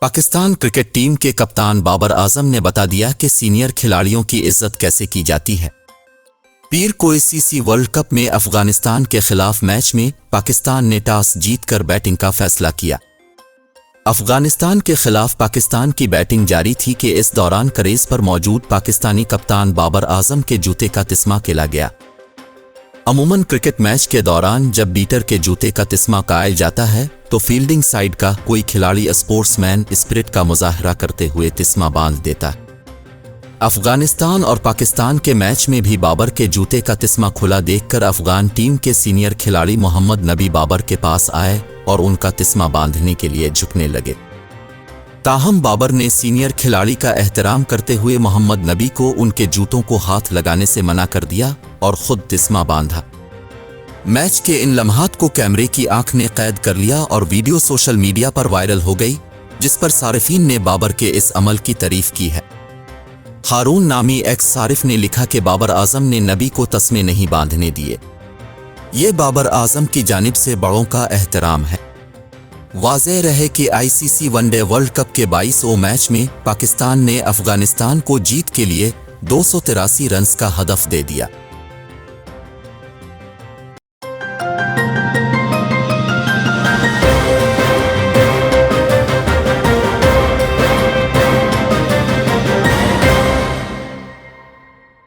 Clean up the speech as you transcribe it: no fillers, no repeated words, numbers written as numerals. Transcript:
Pakistan cricket team के कप्तान बाबर आजम ने बता दिया कि सीनियर खिलाड़ियों की इज्जत कैसे की जाती है। पीर को आईसीसी वर्ल्ड कप में अफगानिस्तान के खिलाफ मैच में पाकिस्तान ने टॉस जीतकर बैटिंग का फैसला किया। अफगानिस्तान के खिलाफ पाकिस्तान की बैटिंग जारी थी कि इस दौरान क्रीज पर मौजूद पाकिस्तानी कप्तान बाबर आजम के जूते का तिस्मा खेला गया। अमूमन क्रिकेट मैच के दौरान जब बीटर के जूते का तिस्मा कायल जाता है तो फील्डिंग साइड का कोई खिलाड़ी स्पोर्ट्समैन स्पिरिट का मुजाहरा करते हुए तिस्मा बांध देता है। अफगानिस्तान और पाकिस्तान के मैच में भी बाबर के जूते का तिस्मा खुला देखकर अफगान टीम के सीनियर खिलाड़ी मोहम्मद नबी बाबर के पास आए और उनका तिस्मा बांधने के लिए झुकने लगे। ताहम बाबर ने सीनियर खिलाड़ी का एहतराम करते हुए मोहम्मद नबी को उनके जूतों को हाथ लगाने से मना कर दिया और खुद तिस्मा बांधा। मैच के इन लम्हात को कैमरे की आंख ने कैद कर लिया और वीडियो सोशल मीडिया पर वायरल हो गई, जिस पर सारिफीन ने बाबर के इस अमल की तारीफ की है। हारून नामी एक्स सारिफ ने लिखा कि बाबर आजम ने नबी को तस्मे नहीं बांधने दिए। ये बाबर आजम की जानिब से बड़ों का एहतराम है। वाज़ेह रहे कि आईसीसी वनडे वर्ल्ड कप के 22वें मैच में पाकिस्तान ने अफगानिस्तान को जीत के लिए 283 रन्स का हदफ दे दिया।